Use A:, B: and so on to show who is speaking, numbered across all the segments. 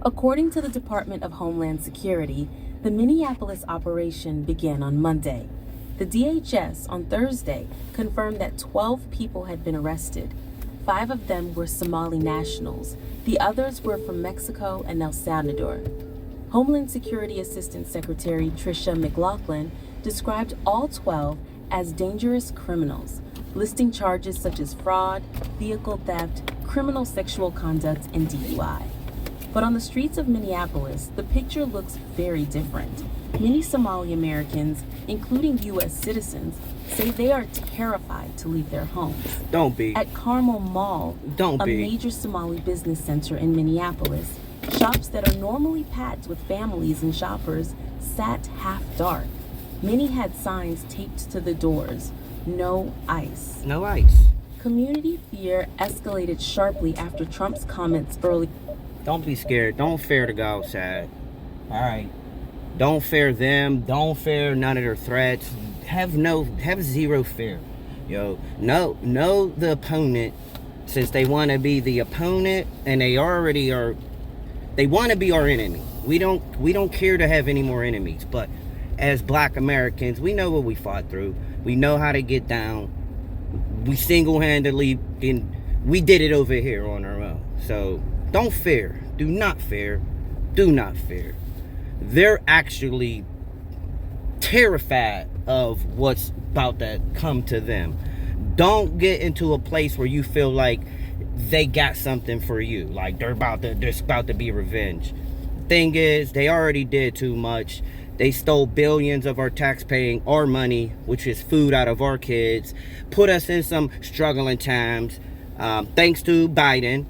A: According to the Department of Homeland Security, the Minneapolis operation began on Monday. The DHS on Thursday confirmed that 12 people had been arrested. 5 of them were Somali nationals. The others were from Mexico and El Salvador. Homeland Security Assistant Secretary Tricia McLaughlin described all 12 as dangerous criminals, listing charges such as fraud, vehicle theft, criminal sexual conduct, and DUI. But on the streets of Minneapolis, the picture looks very different. Many Somali Americans, including U.S. citizens, say they are terrified to leave their homes.
B: Don't be.
A: At Carmel Mall, a major Somali business center in Minneapolis, shops that are normally packed with families and shoppers sat half dark. Many had signs taped to the doors. No ice.
B: No ice.
A: Community fear escalated sharply after Trump's comments early.
B: Don't be scared. Don't fear to go outside. All right. Don't fear them. Don't fear none of their threats. Have zero fear. Know the opponent, since they want to be the opponent and they already are. They want to be our enemy. We don't care to have any more enemies. But as Black Americans, we know what we fought through. We know how to get down. We single-handedly, we did it over here on our own. So don't fear. Do not fear. Do not fear. They're actually terrified of what's about to come to them. Don't get into a place where you feel like they got something for you. Like there's about to be revenge. Thing is, they already did too much. They stole billions of our our money, which is food out of our kids, put us in some struggling times. Thanks to Biden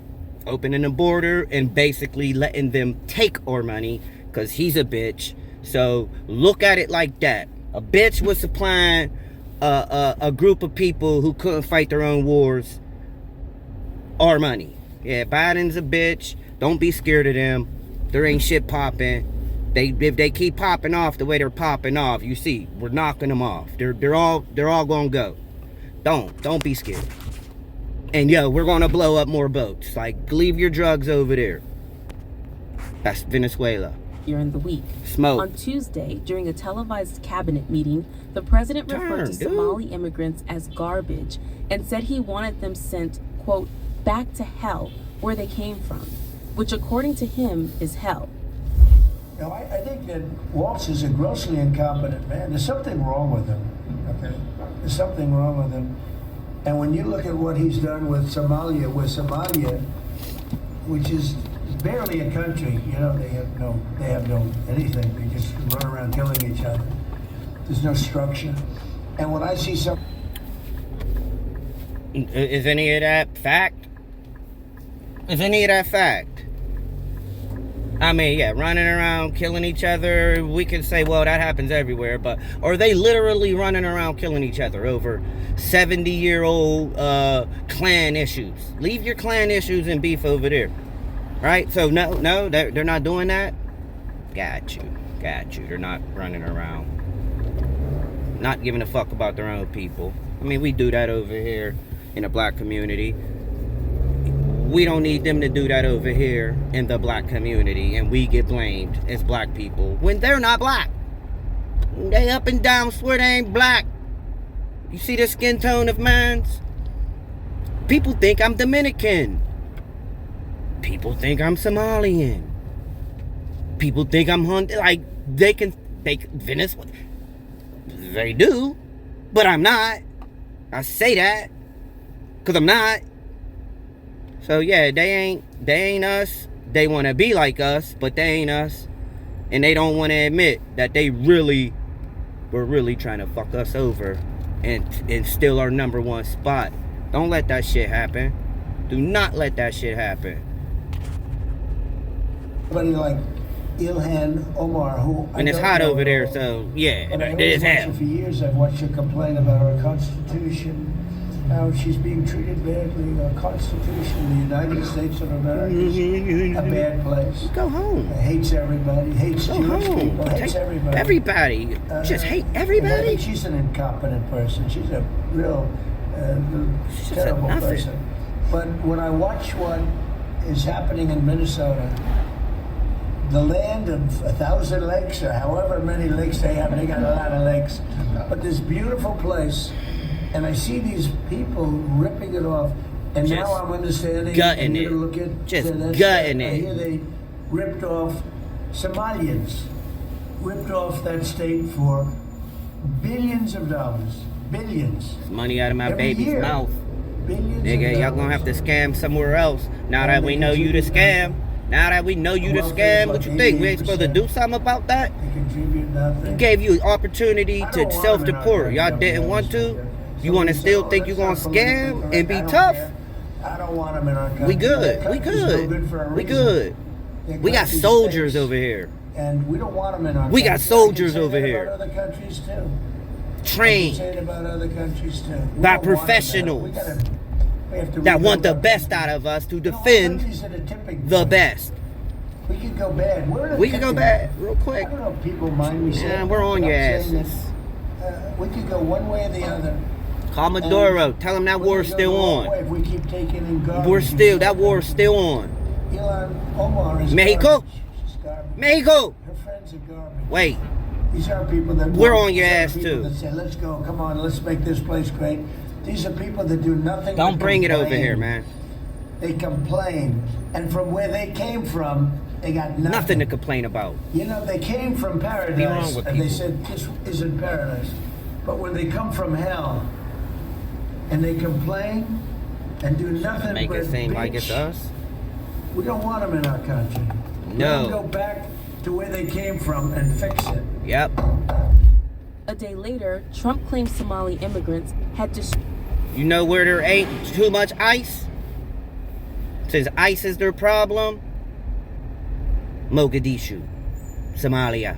B: opening the border and basically letting them take our money because he's a bitch. So look at it like that. A bitch was supplying a group of people who couldn't fight their own wars our money. Yeah, Biden's a bitch. Don't be scared of them. There ain't shit popping. If they keep popping off the way they're popping off, you see, we're knocking them off. They're all gonna go. Don't be scared. And we're gonna blow up more boats. Like, leave your drugs over there. That's Venezuela.
A: During the week.
B: Smoke.
A: On Tuesday, during a televised cabinet meeting, the president referred to Somali immigrants as garbage and said he wanted them sent, quote, back to hell where they came from, which according to him is hell.
C: No, I think that Waltz is a grossly incompetent man. There's something wrong with him. Okay, there's something wrong with him. And when you look at what he's done with Somalia, which is barely a country, they have no anything. They just run around killing each other. There's no structure. And when I see some,
B: is any of that fact? Is any of that fact? I mean, running around killing each other, we can say, well, that happens everywhere, but are they literally running around killing each other over 70-year-old clan issues? Leave your clan issues and beef over there, right? So, no, they're not doing that? Got you. They're not running around, not giving a fuck about their own people. I mean, we do that over here in the Black community. We don't need them to do that over here in the Black community, and we get blamed as Black people when they're not Black. They up and down swear they ain't Black. You see the skin tone of mine? People think I'm Dominican. People think I'm Somalian. People think I'm like Venezuela. They do, but I'm not. I say that because I'm not. So they ain't us. They want to be like us, but they ain't us. And they don't want to admit that they were really trying to fuck us over and steal our number one spot. Don't let that shit happen. Do not let that shit happen.
C: Somebody like Ilhan Omar, who
B: and it's hot over there, so it is hell.
C: For years, I've watched her complain about our Constitution, how she's being treated badly. Our Constitution, the United States of America, is a bad place.
B: Go home.
C: Hates everybody. Hates Jewish people. Hates everybody.
B: Everybody. Just hate everybody.
C: She's an incompetent person. She's a real terrible person. But when I watch what is happening in Minnesota, the land of 1,000 lakes, or however many lakes they have. They got a lot of lakes. But this beautiful place, and I see these people ripping it off. And
B: Just
C: now I'm understanding.
B: gutting
C: and you
B: it.
C: Look at
B: Just
C: this,
B: gutting
C: I
B: it.
C: hear they ripped off Somalians, ripped off that state for billions of dollars. Billions.
B: Money out of my
C: Every
B: baby's
C: year.
B: mouth.
C: Billions
B: Nigga,
C: of
B: y'all gonna
C: dollars.
B: have to scam somewhere else. Now
C: And
B: that
C: they
B: we know you to
C: contribute
B: scam. Now that we know you to
C: Welfare's
B: scam, what
C: like
B: you think? We ain't supposed to
C: 88%.
B: do something about that?
C: They contribute nothing.
B: Gave you opportunity
C: I
B: to
C: don't want
B: self-deport.
C: them in our
B: Y'all
C: country,
B: didn't want to?
C: Somebody
B: You want to
C: said,
B: still
C: "Oh,
B: think you're
C: that's
B: going to
C: not politically
B: scam
C: correct."
B: and be
C: I don't
B: tough?
C: care. I don't want them in our country.
B: We good.
C: Their
B: We
C: country's no
B: good.
C: for a
B: We
C: reason.
B: good.
C: Their
B: We got
C: country
B: soldiers
C: stinks.
B: over here.
C: And we don't want them in our
B: We got
C: country.
B: soldiers
C: I can say
B: over
C: that
B: here.
C: About other countries too. I can
B: Trained
C: say it about other countries too. We
B: by
C: don't want them there.
B: professionals
C: We have to
B: that want the
C: rebuild our
B: best
C: country.
B: out of us to
C: You know, our
B: defend
C: country's at a tipping
B: the
C: point.
B: best.
C: We could go bad. We're at a
B: We can go
C: tipping
B: bad
C: point.
B: real quick.
C: I don't know if people mind me saying
B: Yeah,
C: that,
B: we're on
C: but
B: your
C: I'm saying
B: asses.
C: that, we could go one way or the other.
B: Call Maduro. Tell him that
C: We're
B: war's
C: gonna go
B: still
C: the wrong way
B: on.
C: if we keep taking in garbage.
B: We're still, that war's still on.
C: Ilhan Omar is
B: Mexico?
C: garbage. She's garbage.
B: Mexico!
C: Her friends are garbage.
B: Wait,
C: These are people that
B: We're
C: want-
B: on your
C: these are
B: ass,
C: people
B: too.
C: That say, let's go, come on, let's make this place great. These are people that do nothing.
B: don't
C: but
B: bring it over
C: complain.
B: here, man.
C: They complain, and from where they came from, they got nothing.
B: Nothing to complain about.
C: You know, they came from
B: wrong
C: paradise,
B: with
C: and they
B: people?
C: said this isn't paradise. But when they come from hell, and they complain and do nothing
B: Make
C: but
B: it seem like it's
C: bitch,
B: us.
C: we don't want them in our country. Let
B: No.
C: them go back to where they came from and fix it.
B: Yep.
A: A day later, Trump claimed Somali immigrants had destroyed
B: You know where there ain't too much ice? Since ice is their problem? Mogadishu, Somalia,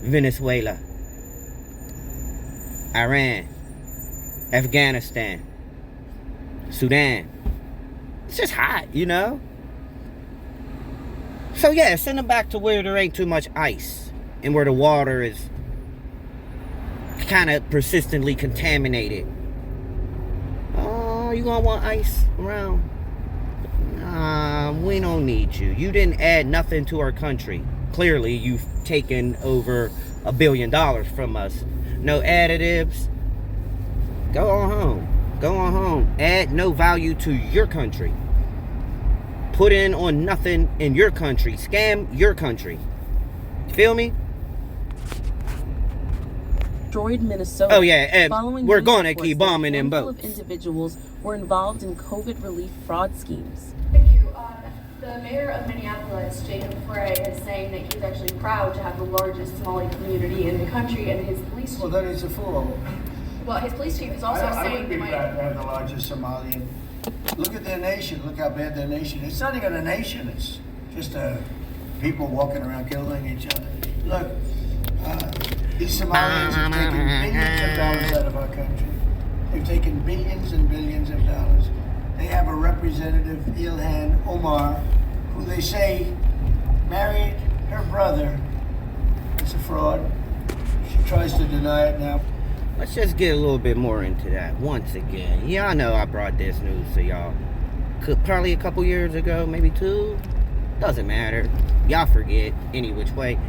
B: Venezuela, Iran, Afghanistan, Sudan. It's just hot, you know? So yeah, send them back to where there ain't too much ice and where the water is kind of persistently contaminated. Oh, you gonna want ice around? Nah, we don't need you. You didn't add nothing to our country. Clearly, you've taken over $1 billion from us. No additives. Go on home. Go on home. Add no value to your country. Put in on nothing in your country. Scam your country. Feel me?
A: Minnesota.
B: Oh, yeah, and
A: following
B: we're
A: news
B: gonna
A: reports
B: keep
A: that a
B: bombing them
A: handful of
B: boats.
A: individuals were involved in COVID relief fraud schemes.
D: Thank you. The mayor of Minneapolis, Jacob Frey, is saying that he's actually proud to have the largest Somali community in the country, and his police chief.
C: Well, then he's a fool.
D: Well, his police chief is also
C: I
D: saying
C: would be
D: they
C: proud
D: might.
C: to have the largest Somalian. Look at their nation. Look how bad their nation is. It's not even a nation. It's just people walking around killing each other. Look, these Somalians have taken billions of dollars out of our country. They've taken billions and billions of dollars. They have a representative, Ilhan Omar, who they say married her brother. It's a fraud. She tries to deny it now.
B: Let's just get a little bit more into that once again. Y'all know I brought this news to y'all probably a couple years ago, maybe 2. Doesn't matter. Y'all forget any which way.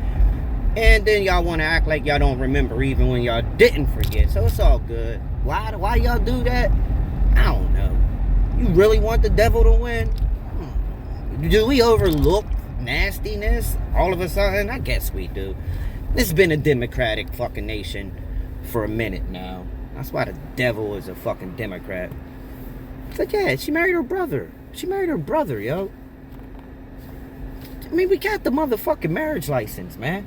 B: And then y'all want to act like y'all don't remember even when y'all didn't forget. So it's all good. Why y'all do that? I don't know. You really want the devil to win? Do we overlook nastiness all of a sudden? I guess we do. This has been a democratic fucking nation for a minute now. That's why the devil is a fucking Democrat. It's like, yeah, she married her brother. She married her brother, yo. I mean, we got the motherfucking marriage license, man.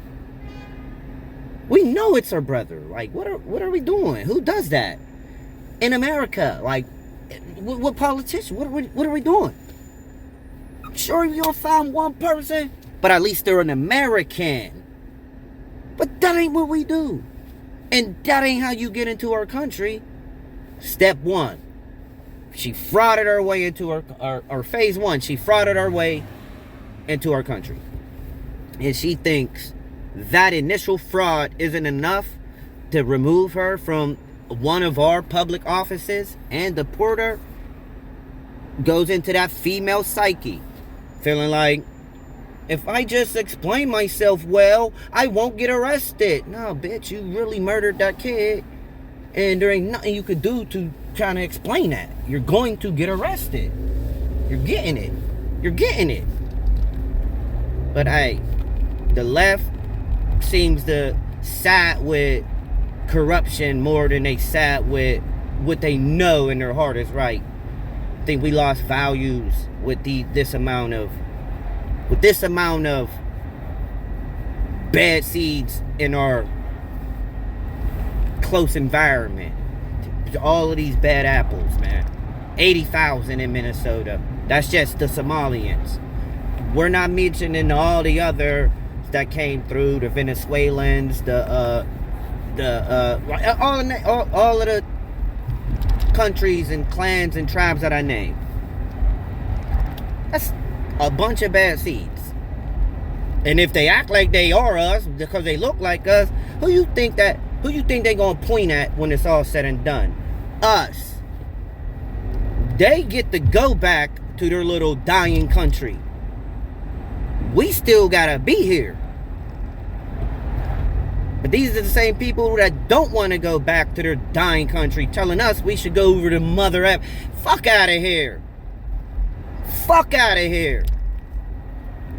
B: We know it's her brother. Like, what are we doing? Who does that in America? Like, what politician? What are we doing? I'm sure you'll find one person, but at least they're an American. But that ain't what we do. And that ain't how you get into our country. Step 1. She frauded her way into or phase 1. She frauded her way into our country. And she thinks that initial fraud isn't enough to remove her from one of our public offices and deport her. Goes into that female psyche. Feeling like if I just explain myself well, I won't get arrested. No, bitch, you really murdered that kid. And there ain't nothing you could do to try to explain that. You're going to get arrested. You're getting it. You're getting it. But hey, the left seems to side with corruption more than they side with what they know in their heart is right. I think we lost values with this amount of bad seeds in our close environment. All of these bad apples, man. 80,000 in Minnesota. That's just the Somalians. We're not mentioning all the others that came through, the Venezuelans, all of the countries and clans and tribes that I named. That's a bunch of bad seeds. And if they act like they are us because they look like us, who you think they gonna point at when it's all said and done? Us. They get to go back to their little dying country. We still gotta be here. But these are the same people that don't want to go back to their dying country, telling us we should go over to Mother F. Fuck out of here. Fuck out of here.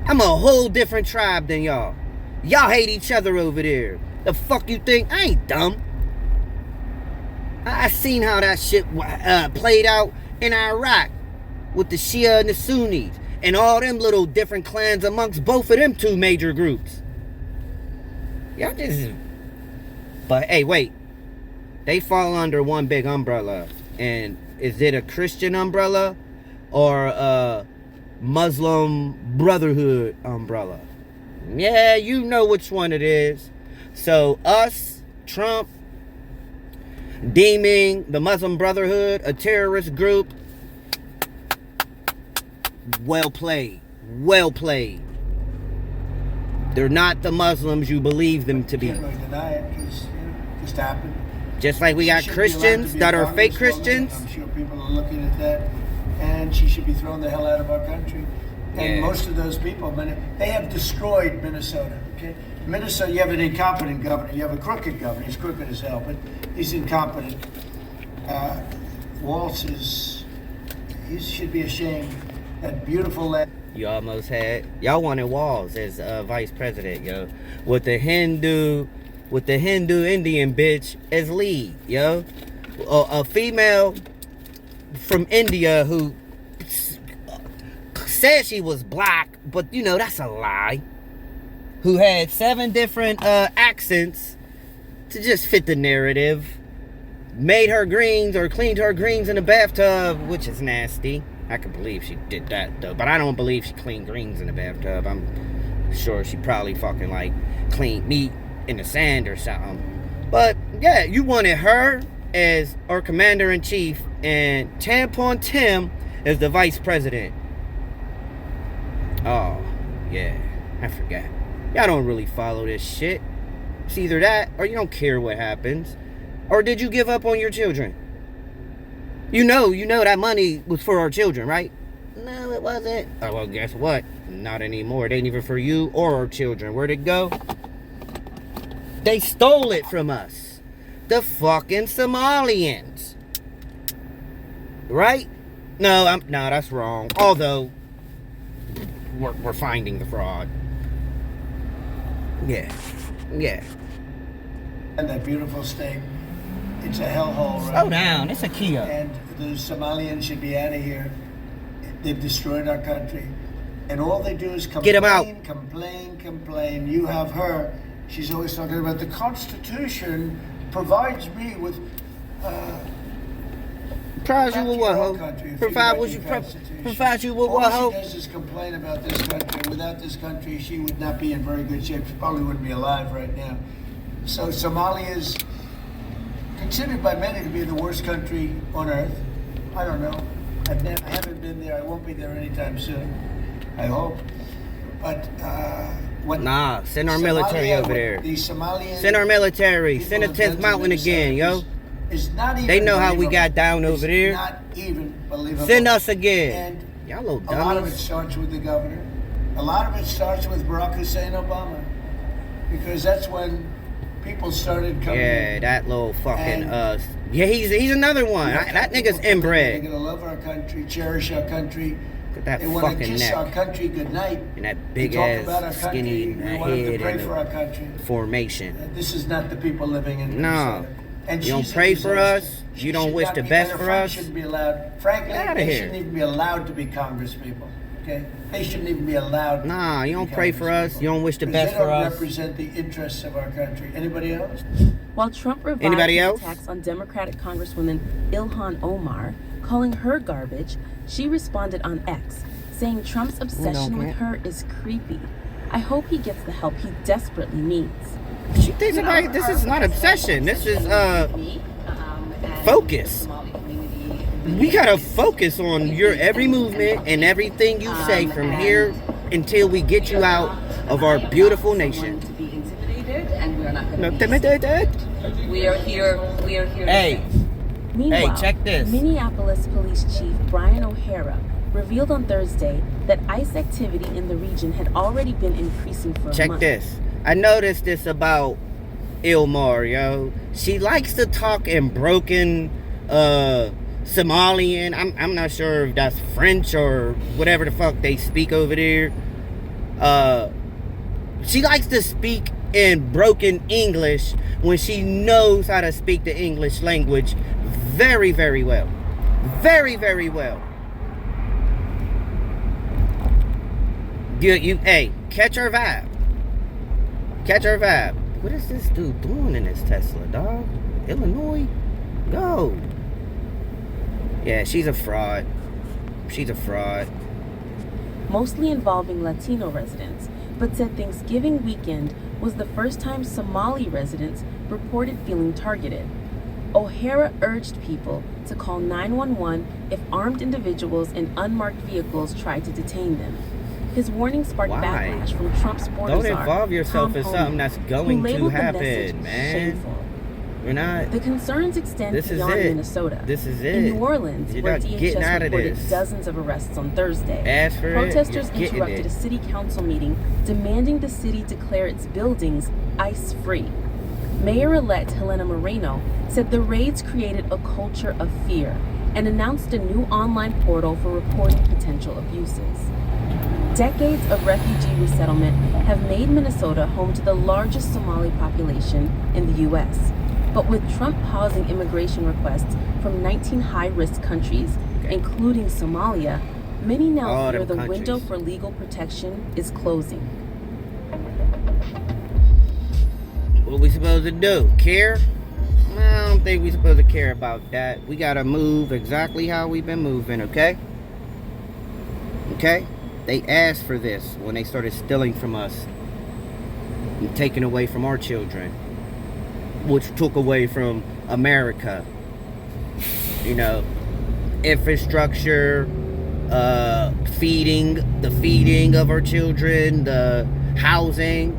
B: I'm a whole different tribe than y'all. Y'all hate each other over there. The fuck you think? I ain't dumb. I seen how that shit played out in Iraq with the Shia and the Sunnis and all them little different clans amongst both of them two major groups. Y'all just... But hey, wait. They fall under one big umbrella. And is it a Christian umbrella or a Muslim Brotherhood umbrella? Yeah, you know which one it is. So us, Trump, deeming the Muslim Brotherhood a terrorist group. Well played. Well played. They're not the Muslims you believe them to be.
C: Can't really deny it because it just happened.
B: Just like we
C: She
B: got
C: shouldn't be allowed to
B: Christians
C: be
B: that
C: a
B: are fake
C: congresswoman.
B: Christians.
C: I'm sure people are looking at that, and she should be thrown the hell out of our country. And
B: Yeah.
C: most of those people, they have destroyed Minnesota. Okay, Minnesota, you have an incompetent governor. You have a crooked governor. He's crooked as hell, but he's incompetent. Walz he should be ashamed. That beautiful land.
B: You almost had. Y'all wanted Walz as vice president, yo. With the Hindu Indian bitch as lead, yo. A female from India who said she was black, but you know that's a lie. Who had 7 different accents to just fit the narrative. Made her greens or cleaned her greens in the bathtub, which is nasty. I can believe she did that though, but I don't believe she cleaned greens in the bathtub. I'm sure she probably fucking like cleaned meat in the sand or something. But yeah, you wanted her as our commander-in-chief and Tampon Tim as the vice president. Oh, yeah, I forgot. Y'all don't really follow this shit. It's either that or you don't care what happens. Or did you give up on your children? You know that money was for our children, right? No, it wasn't. Oh, well, guess what? Not anymore. It ain't even for you or our children. Where'd it go? They stole it from us. The fucking Somalians. Right? No, that's wrong. Although, we're finding the fraud. Yeah.
C: And that beautiful state. It's a hellhole, right?
B: Slow down. It's a Kia.
C: And the Somalians should be out of here. They've destroyed our country. And all they do is complain,
B: Get 'em out.
C: complain. You have her. She's always talking about the Constitution provides me with...
B: Provides you with what, ho?
C: Country, if
B: Provide
C: you
B: what
C: like
B: you
C: your Constitution.
B: provide you with what,
C: All
B: ho?
C: she does is complain about this country. Without this country, she would not be in very good shape. She probably wouldn't be alive right now. So Somalia is considered by many to be the worst country on earth. I don't know. I haven't been there. I won't be there anytime soon. I hope. But
B: Nah, send our military over there.
C: The Somalian
B: Send our military.
C: people
B: Send the
C: have
B: 10th
C: done to
B: Mountain again, yo.
C: is not even
B: They know how we
C: believable.
B: got down
C: It's
B: over there.
C: Not even believable.
B: Send us again.
C: And
B: Y'all little
C: a lot of it
B: dummies.
C: starts with the governor. a lot of it starts with Barack Hussein Obama, because that's when people started coming
B: Yeah,
C: in.
B: that little fucking
C: And-
B: yeah, he's another one. That nigga's
C: They're
B: inbred.
C: gonna love our country, cherish our country.
B: Look at that
C: They want to
B: fucking
C: kiss our
B: neck
C: country goodnight.
B: and that
C: They
B: big
C: talk about our
B: ass
C: country.
B: skinny
C: We want them
B: head
C: to pray
B: and
C: for our
B: the
C: country.
B: formation.
C: This is not the people living in
B: No.
C: Minnesota. And
B: You don't
C: she's a
B: pray for
C: disaster.
B: us.
C: She
B: You don't
C: should
B: wish
C: not
B: the
C: be-
B: best
C: and
B: for
C: her friends
B: us.
C: Shouldn't be allowed. Frankly,
B: Get outta
C: they
B: here.
C: shouldn't even be allowed to be Congress people. Okay, they shouldn't even be allowed.
B: Nah, you
C: to
B: don't
C: be
B: pray for
C: Congress
B: us.
C: people.
B: You don't wish the
C: 'Cause
B: best
C: they
B: for
C: don't
B: us.
C: represent the interests of our country. Anybody else?
A: While Trump revived
B: Anybody
A: his
B: else?
A: attacks on Democratic Congresswoman Ilhan Omar, calling her garbage, she responded on X, saying Trump's obsession with her is creepy. I hope he gets the help he desperately needs.
B: She thinks about this is not obsession. This is focus. We gotta focus on your every movement and everything you say from here until we get you out of our beautiful nation.
E: To be intimidated, and we are not
B: No,
E: going to be.
B: intimidated.
E: We are here. We are here.
B: Hey,
A: Meanwhile,
B: check this.
A: Minneapolis Police Chief Brian O'Hara revealed on Thursday that ICE activity in the region had already been increasing for a
B: check
A: month.
B: this. I noticed this about Ilmar, yo. She likes to talk in broken Somalian. I'm not sure if that's French or whatever the fuck they speak over there. She likes to speak in broken English when she knows how to speak the English language very, very well. Very, very well. Hey, catch her vibe. Catch her vibe. What is this dude doing in this Tesla, dog? Illinois? Go. Yeah, she's a fraud. She's a fraud.
A: Mostly involving Latino residents, but said Thanksgiving weekend was the first time Somali residents reported feeling targeted. O'Hara urged people to call 911 if armed individuals in unmarked vehicles tried to detain them. His warning sparked
B: Why?
A: backlash from Trump's border
B: Don't
A: czar,
B: involve yourself
A: Tom
B: in
A: Homan,
B: something that's
A: who
B: going to
A: labeled the
B: happen,
A: message
B: man.
A: shameful.
B: We're not.
A: The concerns extend
B: This is
A: beyond
B: it.
A: Minnesota.
B: This is
A: In
B: it.
A: New Orleans,
B: You're
A: where
B: not getting out
A: DHS
B: of
A: reported
B: this.
A: dozens of arrests on Thursday,
B: Ask for it,
A: protesters
B: you're getting
A: interrupted
B: it.
A: a city council meeting demanding the city declare its buildings ICE-free. Mayor-elect Helena Moreno said the raids created a culture of fear and announced a new online portal for reporting potential abuses. Decades of refugee resettlement have made Minnesota home to the largest Somali population in the U.S. But with Trump pausing immigration requests from 19 high-risk countries, including Somalia, many now
B: All
A: fear
B: them
A: the window
B: countries.
A: for legal protection is closing.
B: What we supposed to do? Care? I don't think we supposed to care about that. We gotta move exactly how we've been moving, okay? Okay? They asked for this when they started stealing from us and taking away from our children, which took away from America. You know, infrastructure, the feeding of our children, the housing.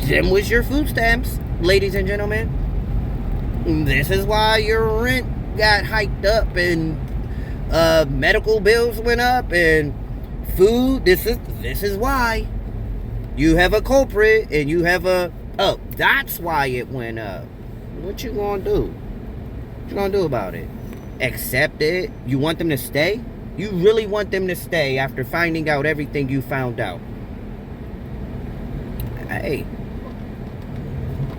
B: Them was your food stamps, ladies and gentlemen. This is why your rent got hiked up and medical bills went up and food. This is why. You have a culprit and you have a that's why it went up. What you gonna do? What you gonna do about it? Accept it? You want them to stay? You really want them to stay after finding out everything you found out? Hey.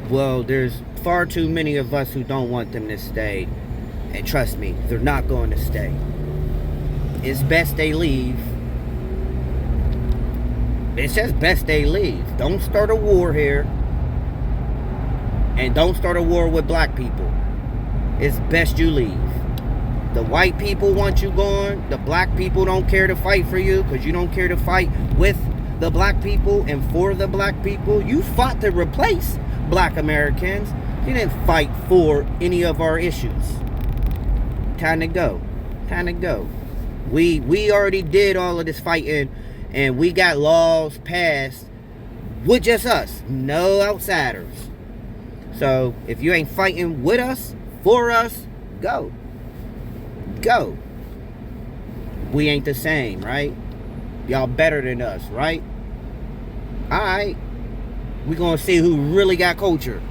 B: Well, there's far too many of us who don't want them to stay. And trust me, they're not going to stay. It's best they leave. It's just best they leave. Don't start a war here. And don't start a war with black people. It's best you leave. The white people want you gone. The black people don't care to fight for you because you don't care to fight with the black people and for the black people. You fought to replace black Americans. You didn't fight for any of our issues. Time to go. Time to go. We already did all of this fighting and we got laws passed with just us. No outsiders. So if you ain't fighting with us, for us, go. Go. We ain't the same, right? Y'all better than us, right? All right. We're going to see who really got culture.